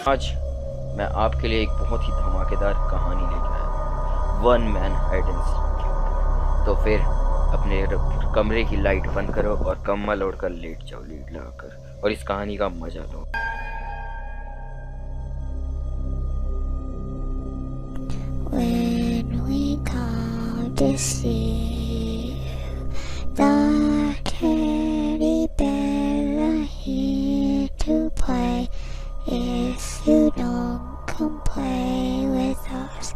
आज मैं आपके लिए एक बहुत ही धमाकेदार कहानी लेकर आया हूँ, one man hide and seek. तो फिर अपने कमरे की लाइट बंद करो और कम्बल ओढ़कर लेट जाओ, लीड लगाकर, और इस कहानी का मजा लो। When we come to see the teddy bear are here to play. If you don't come play with us,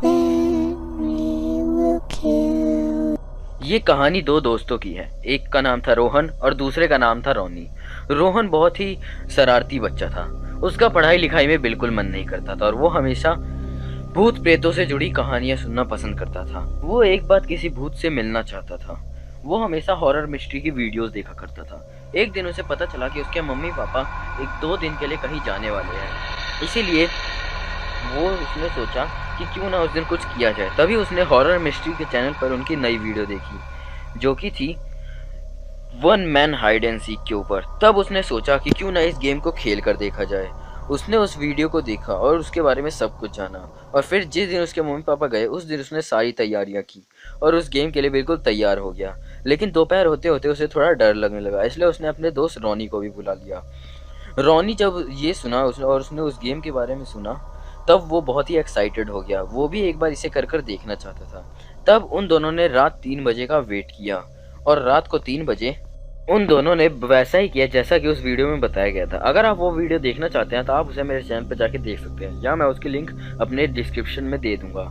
then we will kill. ये कहानी दो दोस्तों की है। एक का नाम था रोहन और दूसरे का नाम था रोनी। रोहन बहुत ही शरारती बच्चा था। उसका पढ़ाई लिखाई में बिल्कुल मन नहीं करता था और वो हमेशा भूत प्रेतों से जुड़ी कहानियां सुनना पसंद करता था। वो एक बार किसी भूत से मिलना चाहता था। वो हमेशा हॉरर मिस्ट्री की वीडियोस देखा करता था। एक दिन उसे पता चला कि उसके मम्मी पापा 1-2 दिन के लिए कहीं जाने वाले हैं, इसीलिए उसने सोचा कि क्यों ना उस दिन कुछ किया जाए। तभी उसने हॉरर मिस्ट्री के चैनल पर उनकी नई वीडियो देखी, जो कि थी one man hide and seek के ऊपर। तब उसने सोचा कि क्यों ना इस गेम को खेल कर देखा जाए। उसने उस वीडियो को देखा और उसके बारे में सब कुछ जाना, और फिर जिस दिन उसके मम्मी पापा गए उस दिन उसने सारी तैयारियां की और उस गेम के लिए बिल्कुल तैयार हो गया। लेकिन दोपहर होते होते उसे थोड़ा डर लगने लगा, इसलिए उसने अपने दोस्त रोनी को भी बुला लिया। रोनी जब ये सुना और उसने उस गेम के बारे में सुना, तब वो बहुत ही एक्साइटेड हो गया। वो भी एक बार इसे कर कर देखना चाहता था। तब उन दोनों ने रात 3 बजे का वेट किया, और रात को 3 बजे उन दोनों ने वैसा ही किया जैसा कि उस वीडियो में बताया गया था। अगर आप वो वीडियो देखना चाहते हैं तो आप उसे मेरे चैनल पर जाके देख सकते हैं, या मैं उसकी लिंक अपने डिस्क्रिप्शन में दे दूंगा।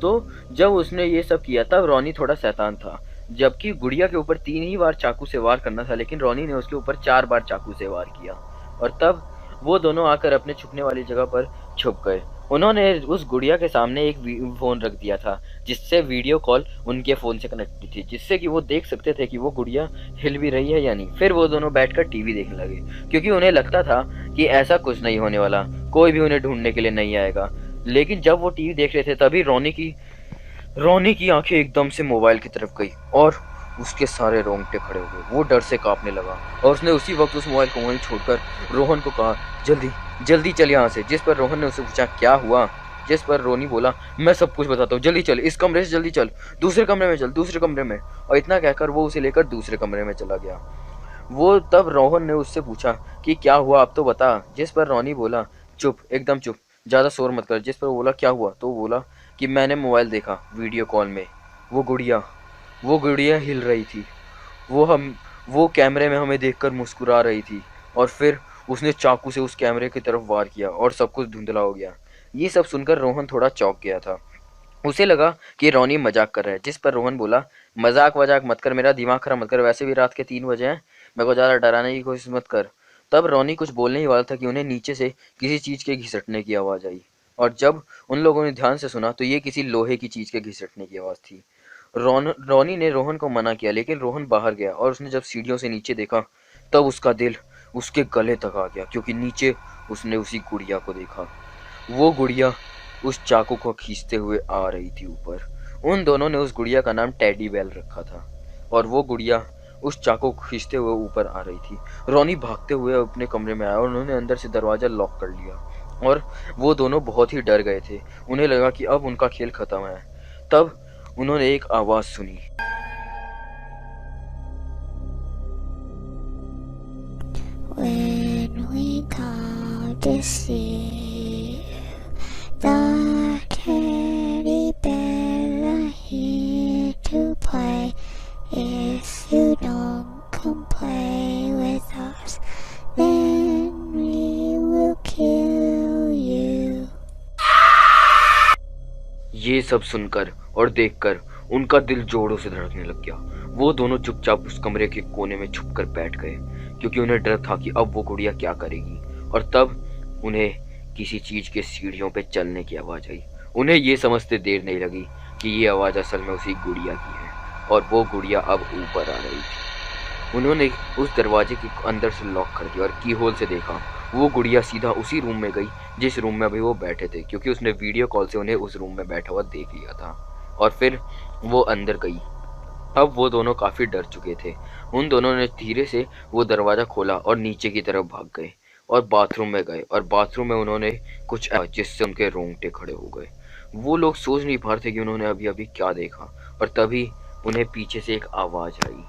तो जब उसने ये सब किया तब रोनी थोड़ा शैतान था। जबकि गुड़िया के ऊपर 3 ही बार चाकू से वार करना था, लेकिन रोनी ने उसके ऊपर 4 बार चाकू से वार किया। और तब वो दोनों आकर अपने छुपने वाली जगह पर छुप गए। उन्होंने उस गुड़िया के सामने एक फोन रख दिया था, जिससे वीडियो कॉल उनके फोन से कनेक्ट थी, जिससे कि वो देख सकते थे कि वो गुड़िया हिल भी रही है या नहीं। फिर वो दोनों बैठकर टीवी देखने लगे, क्योंकि उन्हें लगता था कि ऐसा कुछ नहीं होने वाला, कोई भी उन्हें ढूंढने के लिए नहीं आएगा। लेकिन जब वो टीवी देख रहे थे तभी रोनी की आंखें एकदम से मोबाइल की तरफ गई और उसके सारे रोंगटे खड़े हो गए। वो डर से कांपने लगा और उसने उसी वक्त उस मोबाइल को वहीं छोड़कर रोहन को कहा, जल्दी जल्दी चल यहाँ से। जिस पर रोहन ने उससे पूछा क्या हुआ, जिस पर रोनी बोला, मैं सब कुछ बताता हूँ, जल्दी चल, इस कमरे से जल्दी चल, दूसरे कमरे में चल, दूसरे कमरे में। और इतना कहकर वो उसे लेकर दूसरे कमरे में चला गया। वो तब रोहन ने उससे पूछा कि क्या हुआ, अब तो बता। जिस पर रोनी बोला, चुप, एकदम चुप, ज्यादा शोर मत कर। जिस पर बोला क्या हुआ, तो बोला कि मैंने मोबाइल देखा वीडियो कॉल में, वो गुड़िया हिल रही थी, वो कैमरे में हमें देखकर मुस्कुरा रही थी, और फिर उसने चाकू से उस कैमरे की तरफ वार किया और सब कुछ धुंधला हो गया। ये सब सुनकर रोहन थोड़ा चौंक गया था। उसे लगा कि रोनी मजाक कर रहा है। जिस पर रोहन बोला, मजाक वजाक मत कर, मेरा दिमाग खराब मत कर, वैसे भी रात के 3 बजे हैं, मेरे को ज़्यादा डराने की कोशिश मत कर। तब रोनी कुछ बोलने ही वाला था कि उन्हें नीचे से किसी चीज़ के घिसटने की आवाज़ आई, और जब उन लोगों ने ध्यान से सुना तो ये किसी लोहे की चीज़ के घिसटने की आवाज़ थी। रोनी ने रोहन को मना किया, लेकिन रोहन बाहर गया और उसने जब सीढ़ियों से नीचे देखा तब उसका दिल उसके गले तक आ गया, क्योंकि नीचे उसने उसी गुड़िया को देखा। वो गुड़िया उस चाकू को खींचते हुए आ रही थी ऊपर। उन दोनों ने उस गुड़िया का नाम टेडी बेल रखा था, और वो गुड़िया उस चाकू को खींचते हुए ऊपर आ रही थी। रोनी भागते हुए अपने कमरे में आया और उन्होंने अंदर से दरवाजा लॉक कर लिया, और वो दोनों बहुत ही डर गए थे। उन्हें लगा कि अब उनका खेल खत्म है। तब उन्होंने एक आवाज सुनी। When we come to see the teddy bear are here to play. If you don't come play with us, then we will kill you. ये सब सुनकर और देखकर उनका दिल जोरों से धड़कने लग गया। वो दोनों चुपचाप उस कमरे के कोने में छुपकर बैठ गए, क्योंकि उन्हें डर था कि अब वो गुड़िया क्या करेगी। और तब उन्हें किसी चीज के सीढ़ियों पे चलने की आवाज आई। उन्हें ये समझते देर नहीं लगी कि ये आवाज असल में उसी गुड़िया की है, और वो गुड़िया अब ऊपर आ रही थी। उन्होंने उस दरवाजे के अंदर से लॉक कर दिया और की होल से देखा। वो गुड़िया सीधा उसी रूम में गई जिस रूम में अभी वो बैठे थे, क्योंकि उसने वीडियो कॉल से उन्हें उस रूम में बैठा हुआ देख लिया था। और फिर वो अंदर गई। अब वो दोनों काफी डर चुके थे। उन दोनों ने धीरे से वो दरवाजा खोला और नीचे की तरफ भाग गए। और बाथरूम में गए और बाथरूम में उन्होंने कुछ जिससे उनके रोंगटे खड़े हो गए। वो लोग सोच नहीं पा रहे थे कि उन्होंने अभी अभी क्या देखा, और तभी उन्हें पीछे से एक आवाज आई।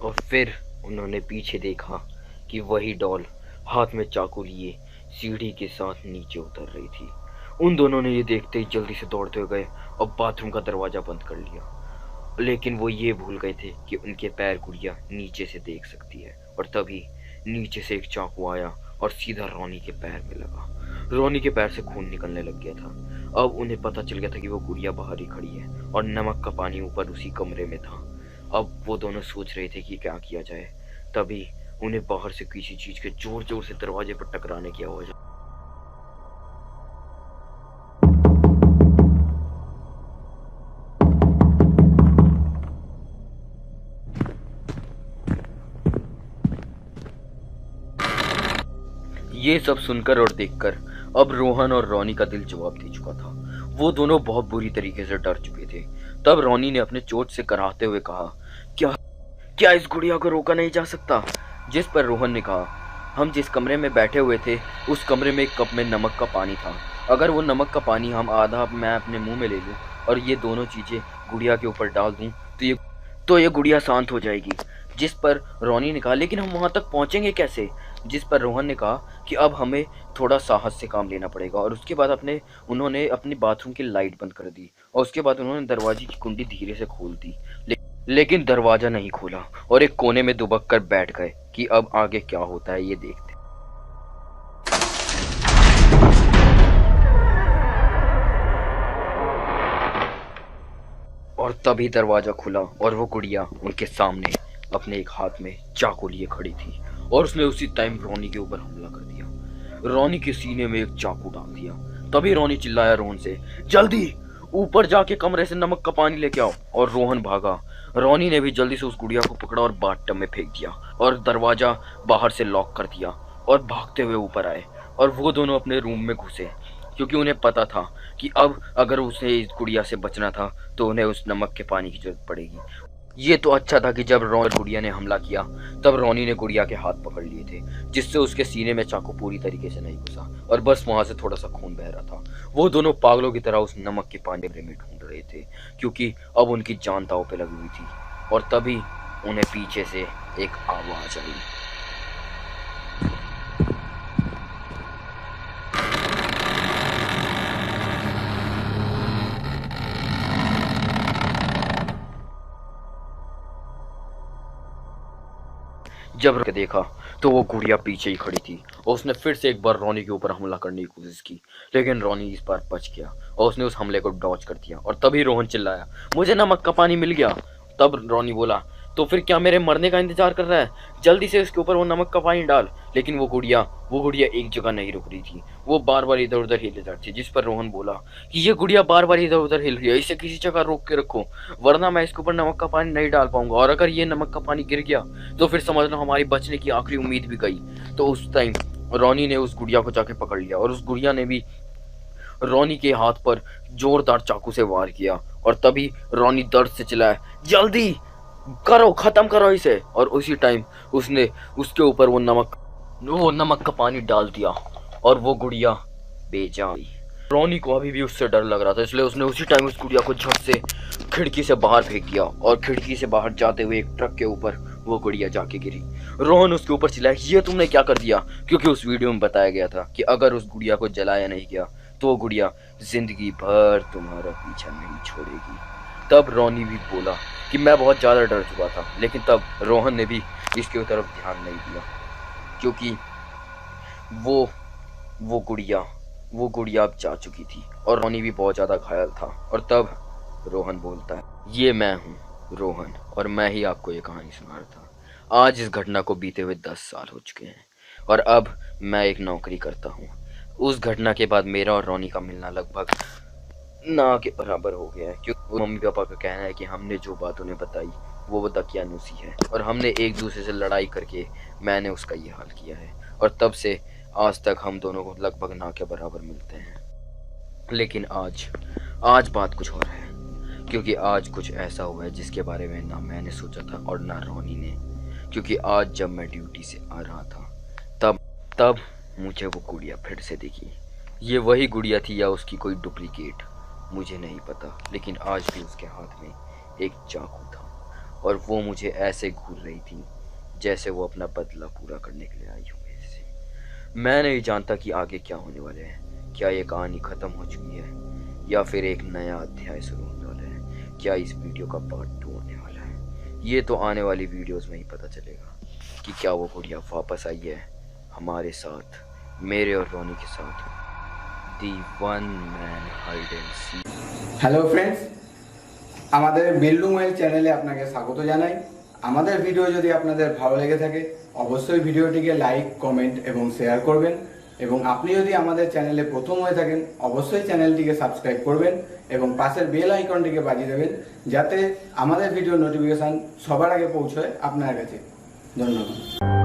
और फिर उन्होंने पीछे देखा कि वही डॉल हाथ में चाकू लिए सीढ़ी के साथ नीचे उतर रही थी। उन दोनों ने ये देखते ही जल्दी से दौड़ते हुए गए और बाथरूम का दरवाजा बंद कर लिया। लेकिन वो ये भूल गए थे कि उनके पैर गुड़िया नीचे से देख सकती है, और तभी नीचे से एक चाकू आया और सीधा रोनी के पैर में लगा। रोनी के पैर से खून निकलने लग गया था। अब उन्हें पता चल गया था कि वो गुड़िया बाहर ही खड़ी है और नमक का पानी ऊपर उसी कमरे में था। अब वो दोनों सोच रहे थे कि क्या किया जाए। तभी उन्हें बाहर से किसी चीज के जोर जोर से दरवाजे पर टकराने की आवाज। ये सब सुनकर और देखकर अब रोहन और रोनी का दिल जवाब दे चुका था। वो दोनों बहुत बुरी तरीके से डर चुके थे। तब रोनी ने अपने चोट से कराहते हुए कहा, क्या क्या इस गुड़िया को रोका नहीं जा सकता? जिस पर रोहन ने कहा, हम जिस कमरे में बैठे हुए थे उस कमरे में एक कप में नमक का पानी था। अगर वो नमक का पानी हम आधा मैं अपने मुंह में ले लूं और ये दोनों चीजें गुड़िया के ऊपर डाल दूं तो ये गुड़िया शांत हो जाएगी। जिस पर रोनी ने कहा, लेकिन हम वहां तक पहुंचेंगे कैसे? जिस पर रोहन ने कहा कि अब हमें थोड़ा साहस से काम लेना पड़ेगा। और उसके बाद उन्होंने अपनी बाथरूम की लाइट बंद कर दी और उसके बाद उन्होंने दरवाजे की कुंडी धीरे से खोल दी। लेकिन दरवाजा नहीं खोला और एक कोने में दुबक कर बैठ गए कि अब आगे क्या होता है ये देखते। और तभी दरवाजा खुला और वो गुड़िया उनके सामने अपने एक हाथ में चाकू लिए खड़ी थी और उसने उसी टाइम रोनी के ऊपर हमला कर दिया। रोनी के सीने में एक चाकू डाल दिया। तभी रोनी चिल्लाया रोहन से, जल्दी ऊपर जाके कमरे से नमक का पानी लेके आओ। और रोहन भागा। रोनी ने भी जल्दी से उस गुड़िया को पकड़ा और बाथटब में फेंक दिया और दरवाजा बाहर से लॉक कर दिया और भागते हुए ऊपर आए। और वो दोनों अपने रूम में घुसे क्योंकि उन्हें पता था कि अब अगर उसे इस गुड़िया से बचना था तो उन्हें उस नमक के पानी की जरूरत पड़ेगी। ये तो अच्छा था कि जब गुड़िया ने हमला किया तब रोनी ने गुड़िया के हाथ पकड़ लिए थे, जिससे उसके सीने में चाकू पूरी तरीके से नहीं घुसा और बस वहां से थोड़ा सा खून बह रहा था। वो दोनों पागलों की तरह उस नमक के पानी में ढूंढ रहे थे क्योंकि अब उनकी जान दांव पे लगी हुई थी। और तभी उन्हें पीछे से एक आवाज आई। जब देखा तो वो गुड़िया पीछे ही खड़ी थी और उसने फिर से एक बार रोनी के ऊपर हमला करने की कोशिश की, लेकिन रोनी इस बार बच गया और उसने उस हमले को डॉज कर दिया। और तभी रोहन चिल्लाया, मुझे नमक का पानी मिल गया। तब रोनी बोला, तो फिर क्या मेरे मरने का इंतजार कर रहा है? जल्दी से उसके ऊपर वो नमक का पानी डाल। लेकिन वो गुड़िया एक जगह नहीं रुक रही थी, वो बार बार इधर उधर हिल रही थी। जिस पर रोहन बोला कि ये गुड़िया बार बार इधर उधर हिल रही है, इसे किसी जगह रोक के रखो वरना मैं इसके ऊपर नमक का पानी नहीं डाल पाऊंगा, और अगर ये नमक का पानी गिर गया तो फिर समझ लो हमारी बचने की आखिरी उम्मीद भी गई। तो उस टाइम रोनी ने उस गुड़िया को जाके पकड़ लिया और उस गुड़िया ने भी रोनी के हाथ पर जोरदार चाकू से वार किया। और तभी रोनी दर्द से चिल्लाया, जल्दी करो, खत्म करो इसे। और उसी टाइम उसने उसके ऊपर वो नमक का पानी डाल दिया और वो गुड़िया बेजान। रोनी को अभी भी उससे डर लग रहा था, इसलिए उसने उसी टाइम उस गुड़िया को झट से खिड़की से बाहर फेंक दिया और खिड़की से बाहर जाते हुए एक ट्रक के ऊपर वो गुड़िया जाके गिरी। रोहन उसके ऊपर चिल्लाया, ये तुमने क्या कर दिया? क्योंकि उस वीडियो में बताया गया था कि अगर उस गुड़िया को जलाया नहीं गया तो वो गुड़िया जिंदगी भर तुम्हारा पीछा नहीं छोड़ेगी। तब रोनी भी बोला कि मैं बहुत ज़्यादा डर चुका था, लेकिन तब रोहन ने भी इसके तरफ ध्यान नहीं दिया क्योंकि वो गुड़िया अब जा चुकी थी और रोनी भी बहुत ज़्यादा घायल था। और तब रोहन बोलता है, ये मैं हूँ रोहन और मैं ही आपको ये कहानी सुना रहा था। आज इस घटना को बीते हुए 10 साल हो चुके हैं और अब मैं एक नौकरी करता हूँ। उस घटना के बाद मेरा और रोनी का मिलना लगभग ना के बराबर हो गया है, क्योंकि मम्मी पापा का कहना है कि हमने जो बात उन्हें बताई वो दकियानूसी है और हमने एक दूसरे से लड़ाई करके मैंने उसका ये हाल किया है, और तब से आज तक हम दोनों को लगभग ना के बराबर मिलते हैं। लेकिन आज बात कुछ और है, क्योंकि आज कुछ ऐसा हुआ है जिसके बारे में ना मैंने सोचा था और ना रोनी ने। क्योंकि आज जब मैं ड्यूटी से आ रहा था तब मुझे वो गुड़िया फिर से दिखी। ये वही गुड़िया थी या उसकी कोई डुप्लीकेट, मुझे नहीं पता, लेकिन आज भी उसके हाथ में एक चाकू था और वो मुझे ऐसे घूर रही थी जैसे वो अपना बदला पूरा करने के लिए आई हो मेरे से। मैं नहीं जानता कि आगे क्या होने वाले है, क्या ये कहानी खत्म हो चुकी है या फिर एक नया अध्याय शुरू होने वाला है, क्या इस वीडियो का पार्ट 2 होने वाला है। ये तो आने वाली वीडियोस में ही पता चलेगा कि क्या वो गुड़िया वापस आई है हमारे साथ, मेरे और रोनी के साथ। The one man hide and seek. Hello friends, আমাদের বিল্ডুং ওয়েল চ্যানেলে আপনাকে স্বাগত জানাই। আমাদের ভিডিও যদি আপনাদের ভালো লেগে থাকে অবশ্যই ভিডিওটিকে লাইক, কমেন্ট এবং শেয়ার করবেন, এবং আপনি যদি আমাদের চ্যানেলে প্রথম হয়ে থাকেন অবশ্যই চ্যানেলটিকে সাবস্ক্রাইব করবেন এবং পাশের বেল আইকনটিকে বাজিয়ে দেবেন যাতে আমাদের ভিডিও নোটিফিকেশন সবার আগে পৌঁছয় আপনার কাছে। ধন্যবাদ।